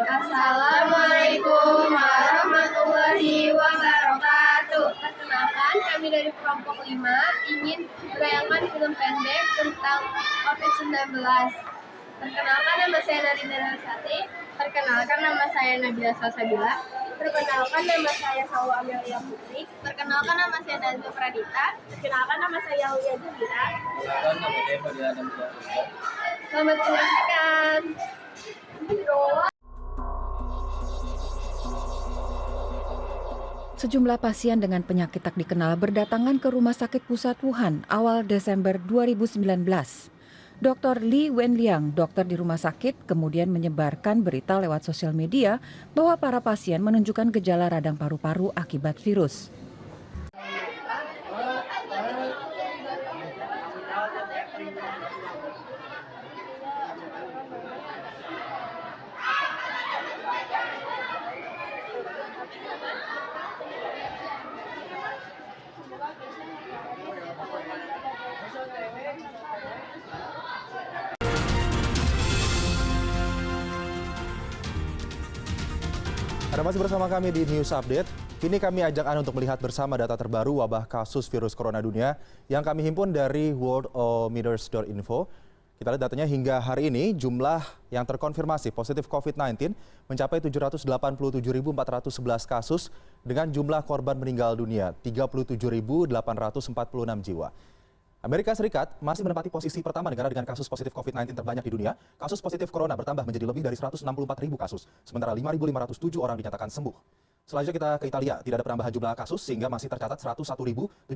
Assalamualaikum warahmatullahi wabarakatuh. Perkenalkan, kami dari kelompok 5 ingin menayangkan film pendek tentang COVID-19. Perkenalkan, nama saya Narina Narsati. Perkenalkan, nama saya Nabila Salsabila. Perkenalkan, nama saya Sawa Amelia Putri. Perkenalkan, nama saya Nazwa Pradita. Perkenalkan, nama saya Aulia Julia. Perkenalkan, nama saya Fadil Adam. Selamat menyaksikan. Sejumlah pasien dengan penyakit tak dikenal berdatangan ke Rumah Sakit Pusat Wuhan awal Desember 2019. Dr. Li Wenliang, dokter di rumah sakit, kemudian menyebarkan berita lewat sosial media bahwa para pasien menunjukkan gejala radang paru-paru akibat virus. Anda masih bersama kami di News Update. Kini kami ajak Anda untuk melihat bersama data terbaru wabah kasus virus corona dunia yang kami himpun dari worldometers.info. Kita lihat datanya hingga hari ini jumlah yang terkonfirmasi positif COVID-19 mencapai 787.411 kasus dengan jumlah korban meninggal dunia 37.846 jiwa. Amerika Serikat masih menempati posisi pertama negara dengan kasus positif COVID-19 terbanyak di dunia. Kasus positif corona bertambah menjadi lebih dari 164.000 kasus, sementara 5.507 orang dinyatakan sembuh. Selanjutnya kita ke Italia, tidak ada penambahan jumlah kasus sehingga masih tercatat 101.739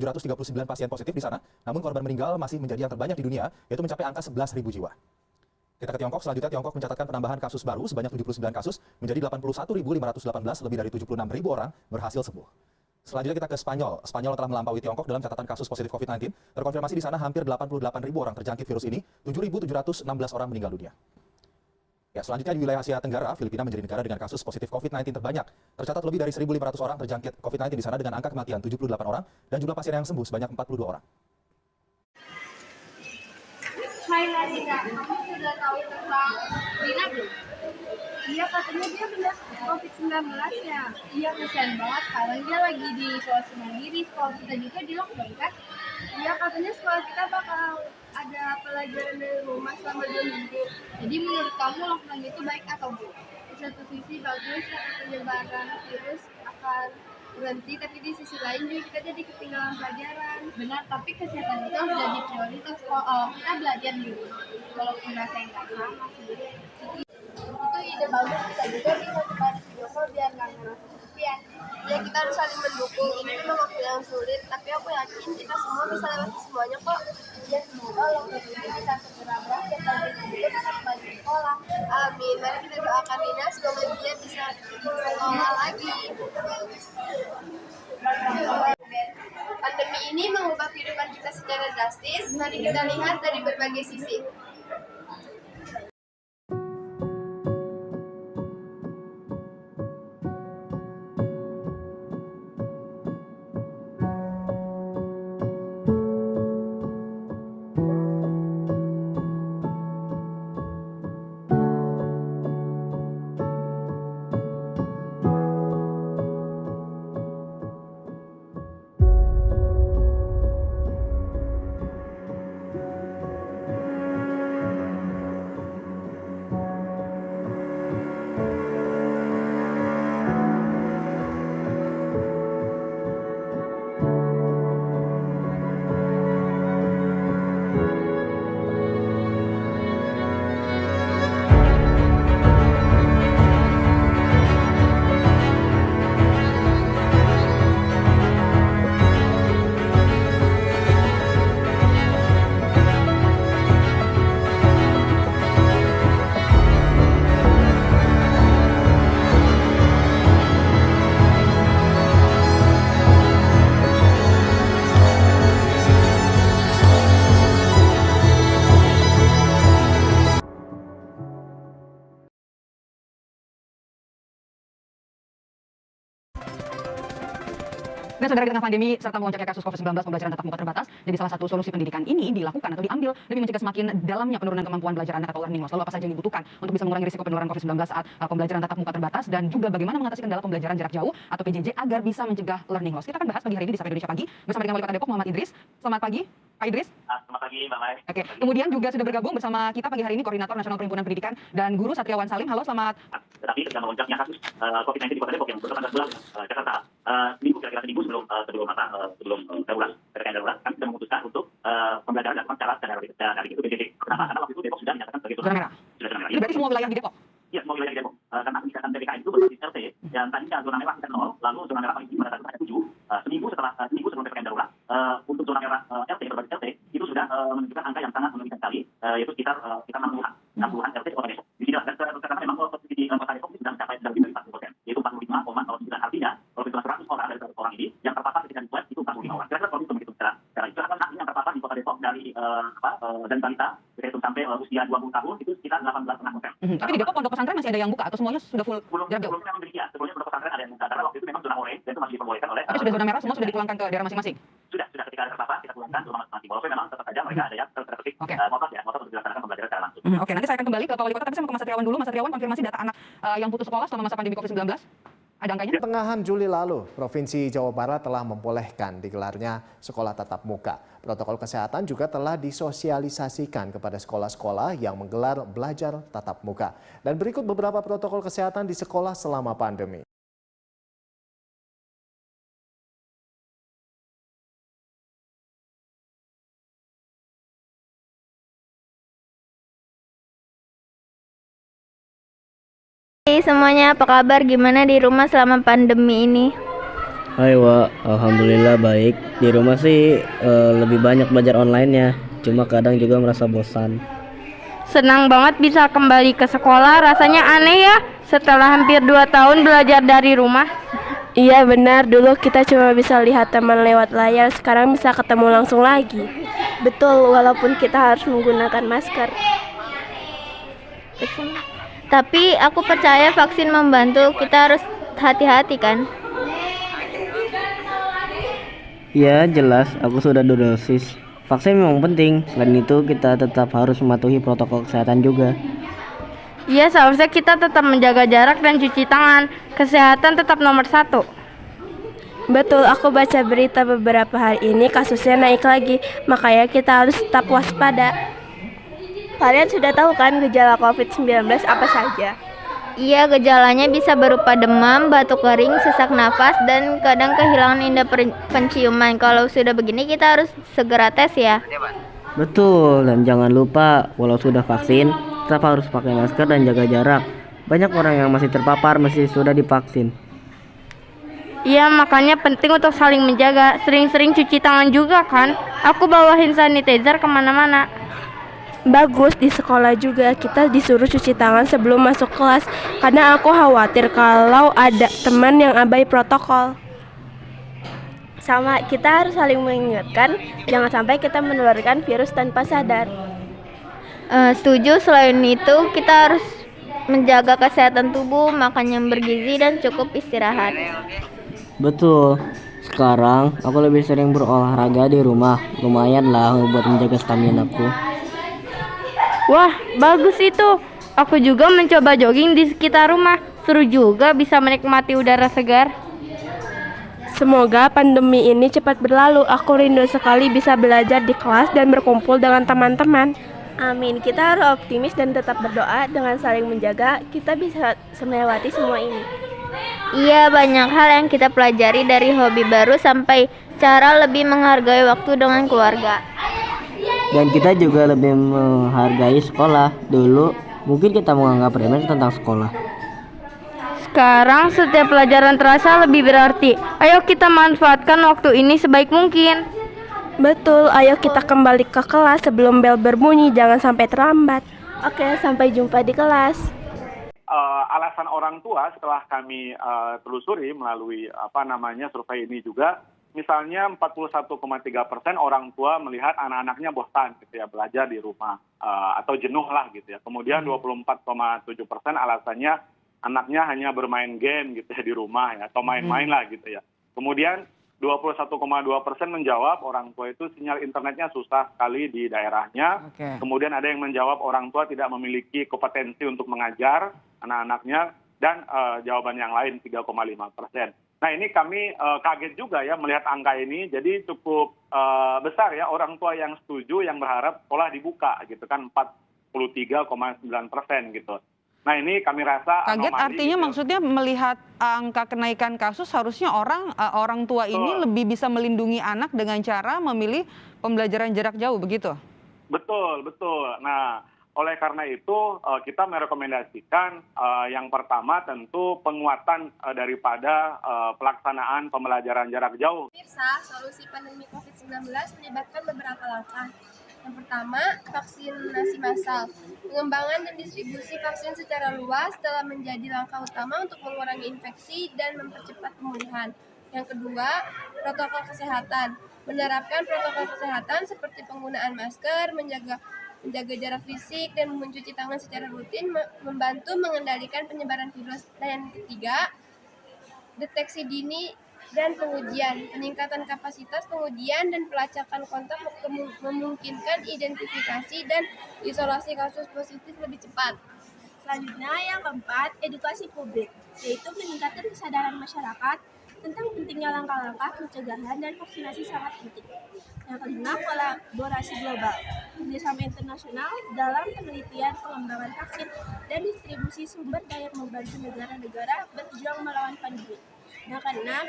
pasien positif di sana. Namun korban meninggal masih menjadi yang terbanyak di dunia, yaitu mencapai angka 11.000 jiwa. Kita ke Tiongkok, selanjutnya Tiongkok mencatatkan penambahan kasus baru sebanyak 79 kasus menjadi 81.518, lebih dari 76.000 orang berhasil sembuh. Selanjutnya kita ke Spanyol. Spanyol telah melampaui Tiongkok dalam catatan kasus positif COVID-19. Terkonfirmasi di sana hampir 88.000 orang terjangkit virus ini, 7.716 orang meninggal dunia. Ya, selanjutnya di wilayah Asia Tenggara, Filipina menjadi negara dengan kasus positif COVID-19 terbanyak. Tercatat lebih dari 1.500 orang terjangkit COVID-19 di sana dengan angka kematian 78 orang dan jumlah pasien yang sembuh sebanyak 42 orang. Hai Narina, kamu sudah tahu tentang Rina belum? Iya, katanya dia kena COVID-19 ya. Iya, kasihan banget. Sekarang dia lagi di isolasi mandiri. Sekolah kita juga di lockdown kan? Iya, katanya sekolah kita bakal ada pelajaran dari rumah selama 2 minggu. Jadi menurut kamu lockdown itu baik atau buruk? Di satu sisi bagus karena penyebaran virus akan berhenti, tapi di sisi lain juga kita jadi ketinggalan pelajaran. Benar, tapi kesehatan itu harus jadi prioritas kalau kita belajar di rumah. Walaupun rasanya nggak sama sih. Itu ide bagus, kita juga bisa kembali video call biar nggak ngerasa kesepian. Ya, kita harus saling mendukung. Ini memang waktu yang sulit, tapi aku yakin kita semua bisa lewati semuanya kok. Ya, semoga lockdown ini bisa segera berakhir dan kita juga bisa kembali ke sekolah. Amin. Mari kita doakan Nina semoga dia bisa sekolah lagi. Pandemi ini mengubah kehidupan kita secara drastis. Mari kita lihat dari berbagai sisi. Dan saudara, di tengah pandemi serta melonjaknya kasus COVID-19, pembelajaran tatap muka terbatas jadi salah satu solusi pendidikan ini dilakukan atau diambil demi mencegah semakin dalamnya penurunan kemampuan belajar anak atau learning loss. Lalu apa saja yang dibutuhkan untuk bisa mengurangi risiko penularan COVID-19 saat pembelajaran tatap muka terbatas, dan juga bagaimana mengatasi kendala pembelajaran jarak jauh atau PJJ agar bisa mencegah learning loss. Kita akan bahas pagi hari ini di Sapa Indonesia Pagi bersama dengan Wali Kota Depok Muhammad Idris. Selamat pagi, Pak Idris. Selamat pagi, Mbak Mai. Oke, kemudian juga sudah bergabung bersama kita pagi hari ini Koordinator Nasional Perhimpunan Pendidikan dan Guru Satriawan Salim. Halo, selamat. Tetapi ketika melonjaknya kasus COVID-19 di Kota Depok yang bertepatan bulan Jakarta, seminggu kira-kira seminggu sebelum darurat, PPKM darurat, kami sudah memutuskan untuk pembelajaran dilakukan secara daring itu PJJ. Kenapa? Karena waktu itu Depok sudah dinyatakan sebagai Zona merah. Sudah zona merah. Itu berarti semua wilayah di Depok. Iya, semua wilayah di Depok. Karena kebijakan PPKM itu berbasis RT, dan tadinya zona merah kita 0, lalu zona merah paling tinggi pada saat itu ada 7. Seminggu sebelum PPKM darurat, untuk zona merah RT berbasis RT itu sudah menunjukkan angka yang sangat mengerikan sekali, yaitu sekitar 60-an RT di Kota Depok. Di sini karena memang posisi di Kota Depok ini sudah mencapai lebih dari 40%, yaitu 45,09. Artinya kalau kita 100 orang dari 100 orang ini yang terpapar ketika di swab itu 45 orang. Kira-kira kalau itu begitu secara itu artinya yang terpapar di Kota Depok dari balita yaitu sampai usia 20 tahun itu sekitar 18,5%. Tapi di Depok pondok pesantren masih ada yang buka atau semuanya sudah full jarak jauh? Sebelumnya memang demikian. Sebelumnya pondok pesantren ada yang buka karena waktu itu memang zona orange dan itu masih diperbolehkan oleh. Tapi sudah zona merah, semua sudah dipulangkan ke daerah masing-masing. Sudah ketika ada terpapar kita pulangkan zona masing-masing. Walaupun memang tetap saja mereka ada yang terketik motor untuk dilaksanakan pembelajaran secara langsung. Oke, nanti saya akan kembali ke Pak Wali Kota, tapi saya mau ke Mas Satriawan dulu. Mas Satriawan, konfirmasi data anak yang putus sekolah selama masa pandemi COVID-19. Ada angkanya? Pertengahan Juli lalu, Provinsi Jawa Barat telah membolehkan digelarnya sekolah tatap muka. Protokol kesehatan juga telah disosialisasikan kepada sekolah-sekolah yang menggelar belajar tatap muka. Dan berikut beberapa protokol kesehatan di sekolah selama pandemi. Hai semuanya, apa kabar? Gimana di rumah selama pandemi ini? Hai Wak, alhamdulillah baik. Di rumah sih lebih banyak belajar online-nya, cuma kadang juga merasa bosan. Senang banget bisa kembali ke sekolah, rasanya aneh ya setelah hampir 2 tahun belajar dari rumah. Iya benar, dulu kita cuma bisa lihat teman lewat layar, sekarang bisa ketemu langsung lagi. Betul, walaupun kita harus menggunakan masker. Tapi aku percaya vaksin membantu, kita harus hati-hati kan? Ya jelas, aku sudah 2 dosis. Vaksin memang penting, selain itu kita tetap harus mematuhi protokol kesehatan juga. Iya, seharusnya kita tetap menjaga jarak dan cuci tangan. Kesehatan tetap nomor 1. Betul, aku baca berita beberapa hari ini kasusnya naik lagi, makanya kita harus tetap waspada. Kalian sudah tahu kan gejala COVID-19 apa saja? Iya, gejalanya bisa berupa demam, batuk kering, sesak nafas, dan kadang kehilangan indera penciuman. Kalau sudah begini kita harus segera tes ya. Betul, dan jangan lupa walau sudah vaksin, tetap harus pakai masker dan jaga jarak. Banyak orang yang masih terpapar meski sudah divaksin. Iya, makanya penting untuk saling menjaga. Sering-sering cuci tangan juga kan. Aku bawain sanitizer kemana-mana. Bagus, di sekolah juga kita disuruh cuci tangan sebelum masuk kelas, karena aku khawatir kalau ada teman yang abai protokol. Sama, kita harus saling mengingatkan jangan sampai kita menularkan virus tanpa sadar. Setuju, selain itu kita harus menjaga kesehatan tubuh, makan yang bergizi, dan cukup istirahat. Betul, sekarang aku lebih sering berolahraga di rumah, lumayan lah buat menjaga stamina aku. Wah, bagus itu. Aku juga mencoba jogging di sekitar rumah. Seru juga bisa menikmati udara segar. Semoga pandemi ini cepat berlalu. Aku rindu sekali bisa belajar di kelas dan berkumpul dengan teman-teman. Amin. Kita harus optimis dan tetap berdoa. Dengan saling menjaga, kita bisa melewati semua ini. Iya, banyak hal yang kita pelajari dari hobi baru sampai cara lebih menghargai waktu dengan keluarga. Dan kita juga lebih menghargai sekolah. Dulu mungkin kita menganggap remeh tentang sekolah. Sekarang setiap pelajaran terasa lebih berarti. Ayo kita manfaatkan waktu ini sebaik mungkin. Betul, ayo kita kembali ke kelas sebelum bel berbunyi, jangan sampai terlambat. Oke, sampai jumpa di kelas. Alasan orang tua setelah kami telusuri melalui survei ini juga, misalnya 41,3% orang tua melihat anak-anaknya bosan gitu ya belajar di rumah atau jenuh lah gitu ya. Kemudian 24,7% alasannya anaknya hanya bermain game gitu ya di rumah ya atau main-main lah gitu ya. Kemudian 21,2% menjawab orang tua itu sinyal internetnya susah sekali di daerahnya. Oke. Kemudian ada yang menjawab orang tua tidak memiliki kompetensi untuk mengajar anak-anaknya, dan jawaban yang lain 3,5%. Nah, ini kami kaget juga ya melihat angka ini, jadi cukup besar ya orang tua yang setuju, yang berharap sekolah dibuka gitu kan, 43,9% gitu. Nah, ini kami rasa Kaget anomali artinya gitu. maksudnya melihat angka kenaikan kasus, harusnya orang tua ini Betul. lebih bisa melindungi anak dengan cara memilih pembelajaran jarak jauh, begitu? Betul, betul. Nah, oleh karena itu kita merekomendasikan yang pertama tentu penguatan daripada pelaksanaan pembelajaran jarak jauh. Pemirsa, solusi pandemi COVID-19 melibatkan beberapa langkah. Yang pertama, vaksinasi massal. Pengembangan dan distribusi vaksin secara luas telah menjadi langkah utama untuk mengurangi infeksi dan mempercepat pemulihan. Yang kedua, protokol kesehatan. Menerapkan protokol kesehatan seperti penggunaan masker, menjaga jarak fisik, dan mencuci tangan secara rutin membantu mengendalikan penyebaran virus. Dan yang ketiga, deteksi dini dan pengujian. Peningkatan kapasitas pengujian dan pelacakan kontak memungkinkan identifikasi dan isolasi kasus positif lebih cepat. Selanjutnya yang keempat, edukasi publik, yaitu meningkatkan kesadaran masyarakat tentang pentingnya langkah-langkah pencegahan dan vaksinasi sangat penting. Yang kelima, kolaborasi global, kerjasama internasional dalam penelitian, pengembangan vaksin, dan distribusi sumber daya membantu negara-negara berjuang melawan pandemi. Yang keenam,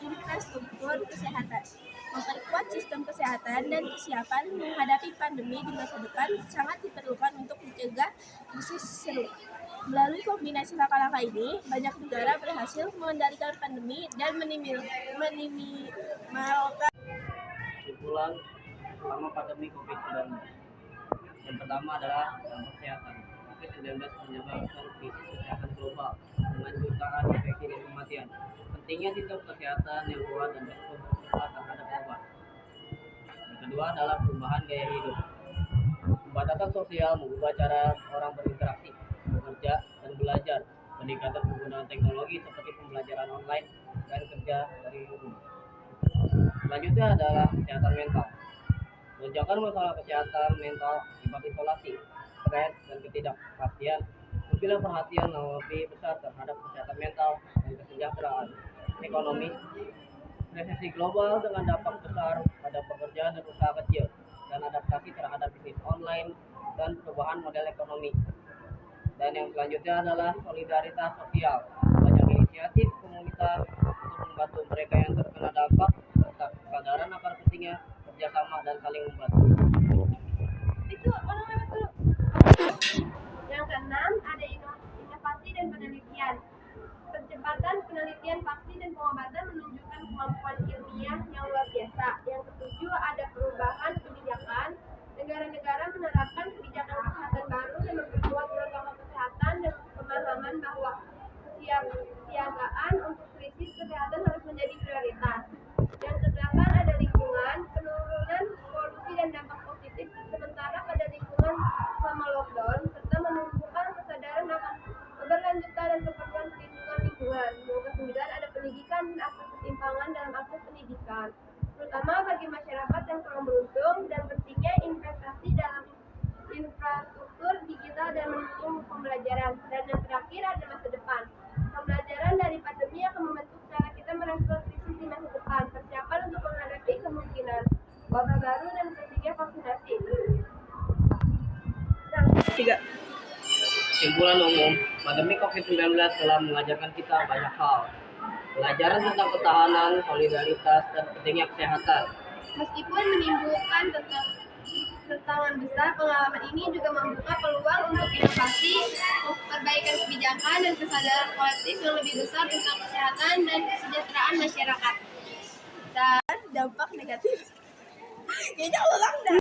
infrastruktur kesehatan, memperkuat sistem kesehatan dan kesiapan menghadapi pandemi di masa depan sangat diperlukan untuk mencegah krisis serupa. Melalui kombinasi langkah-langkah ini, banyak negara berhasil mengendalikan pandemi dan meminimalkan Kesimpulan selama pandemi COVID-19. Yang pertama adalah dampak kesehatan. COVID-19 menyebabkan krisis kesehatan global dengan jutaan infeksi dan kematian. Pentingnya sistem kesehatan yang kuat dan respons cepat terhadap wabah. Yang kedua adalah perubahan gaya hidup. Pembatasan sosial mengubah cara orang berinteraksi, bekerja, dan belajar. Peningkatan penggunaan teknologi seperti pembelajaran online dan kerja dari rumah. Selanjutnya adalah kesehatan mental. Lonjakan masalah kesehatan mental akibat isolasi, stres, dan ketidakpastian memiliki perhatian yang lebih besar terhadap kesehatan mental dan kesejahteraan ekonomi. Resesi global dengan dampak besar pada pekerjaan dan usaha kecil, dan adaptasi terhadap bisnis online dan perubahan model ekonomi. Dan yang selanjutnya adalah solidaritas sosial. Banyak inisiatif komunitas untuk membantu mereka yang terkena dampak, serta kesadaran akan pentingnya kerjasama dan saling membantu. Yang keenam, ada inovasi dan penelitian. Percepatan penelitian vaksin dan pengobatan menunjukkan kemampuan ilmiah yang luar biasa. Yang ketujuh, ada perubahan kebijakan. Negara-negara menerapkan kebijakan kesehatan baru dan memperkuat protokol kesehatan dan pemahaman bahwa kesiagaan untuk krisis kesehatan harus menjadi prioritas. Yang kedelapan, ada lingkungan, penurunan polusi dan dampak positif sementara pada lingkungan selama lockdown, serta menumbuhkan kesadaran akan keberlanjutan dan keperluan perlindungan lingkungan. Yang kesembilan, ada pendidikan dan akses ketimpangan dalam akses pendidikan, terutama bagi masyarakat yang kurang beruntung, dan pentingnya investasi dalam infrastruktur digital dan mendukung pembelajaran. Dan yang terakhir, ada masa depan. Pembelajaran dari pandemi akan membentuk cara kita merespons krisis di masa depan, persiapan untuk menghadapi kemungkinan wabah baru dan pentingnya vaksinasi. Kesimpulan umum, pandemi COVID-19 telah mengajarkan kita banyak hal. Pelajaran tentang ketahanan, solidaritas, dan pentingnya kesehatan. Meskipun menimbulkan tantangan besar, pengalaman ini juga membuka peluang untuk inovasi, perbaikan kebijakan, dan kesadaran kolektif yang lebih besar tentang kesehatan dan kesejahteraan masyarakat. Dan dampak negatif. Kayaknya ulang dah.